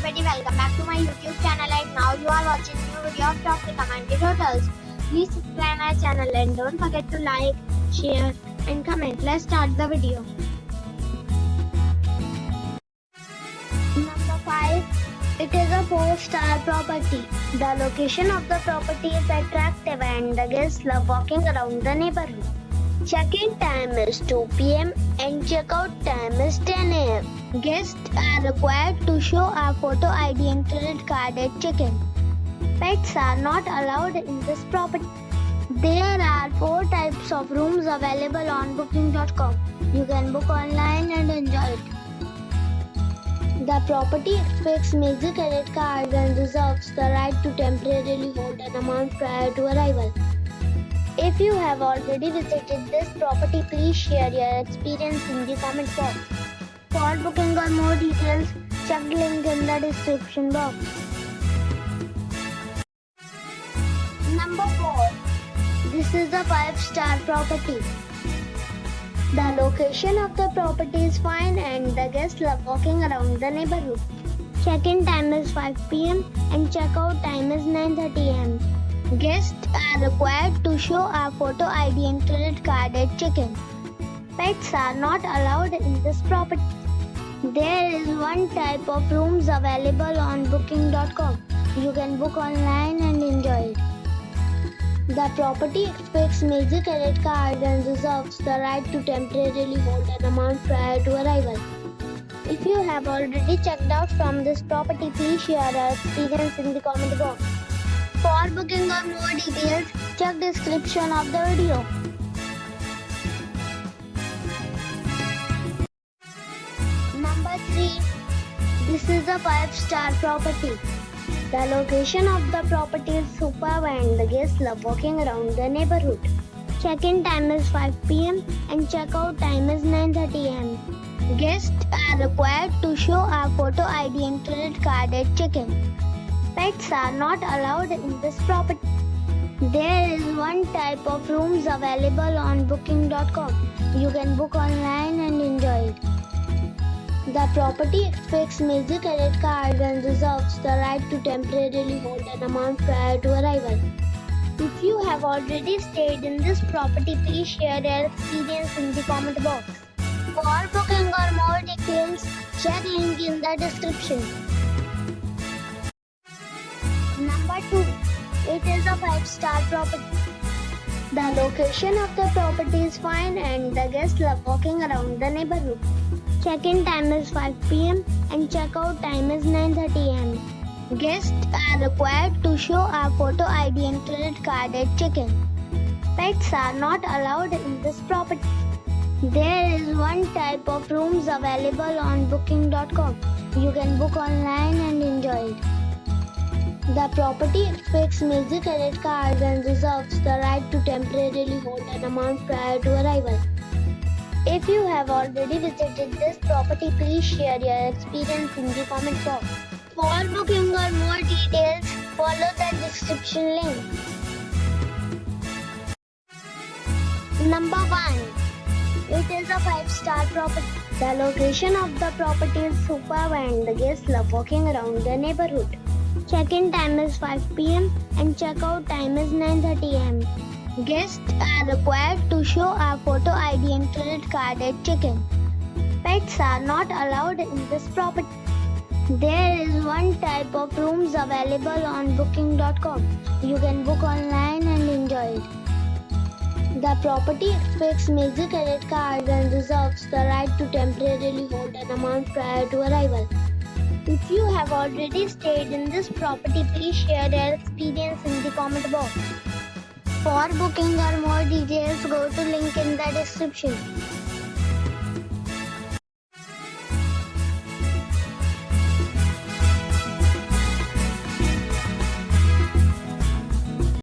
everybody, welcome back to my YouTube channel, and now you are watching new video of top recommended hotels. Please subscribe my channel and don't forget to like, share and comment. Let's start the video. Number 5. It is a 4-star property. The location of the property is attractive and the guests love walking around the neighborhood. Check-in time is 2 p.m. and check-out time is 10 a.m. Guests are required to show a photo ID and credit card at check-in. Pets are not allowed in this property. There are 4 types of rooms available on booking.com. You can book online and enjoy it. The property expects major credit cards and reserves the right to temporarily hold an amount prior to arrival. If you have already visited this property, please share your experience in the comment box. For booking or more details, check the link in the description box. Number 4. This is a 5-star property. The location of the property is fine and the guests love walking around the neighborhood. Check-in time is 5 p.m. and check-out time is 9:30 a.m. Guests are required to show a photo ID and credit card at check-in. Pets are not allowed in this property. There is 1 type of rooms available on booking.com. You can book online and enjoy it. The property expects major credit cards and reserves the right to temporarily hold an amount prior to arrival. If you have already checked out from this property, please share your experience in the comment box. For booking or more details, check description of the video. Number 3. This is a 5-star property. The location of the property is superb and the guests love walking around the neighborhood. Check-in time is 5 p.m. and check-out time is 9:30 a.m. Guests are required to show a photo ID and credit card at check-in. Pets are not allowed in this property. There is 1 type of rooms available on booking.com. You can book online and enjoy it. The property expects major credit cards and reserves the right to temporarily hold an amount prior to arrival. If you have already stayed in this property, please share your experience in the comment box. For booking or more details, check link in the description. Number 2. It is a 5-star property. The location of the property is fine and the guests love walking around the neighborhood. Check-in time is 5 p.m. and check-out time is 9:30 a.m. Guests are required to show a photo ID and credit card at check-in. Pets are not allowed in this property. There is 1 type of rooms available on booking.com. You can book online and enjoy it. The property expects major credit cards and reserves the right to temporarily hold an amount prior to arrival. If you have already visited this property, please share your experience in the comment box. For booking or more details, follow the description link. Number 1. It is a 5-star property. The location of the property is superb and the guests love walking around the neighborhood. Check-in time is 5 p.m. and check-out time is 9:30 a.m. Guests are required to show a photo ID and credit card at check-in. Pets are not allowed in this property. There is 1 type of rooms available on booking.com. You can book online and enjoy it. The property expects major credit cards and reserves the right to temporarily hold an amount prior to arrival. If you have already stayed in this property, please share your experience in the comment box. For booking or more details, go to link in the description.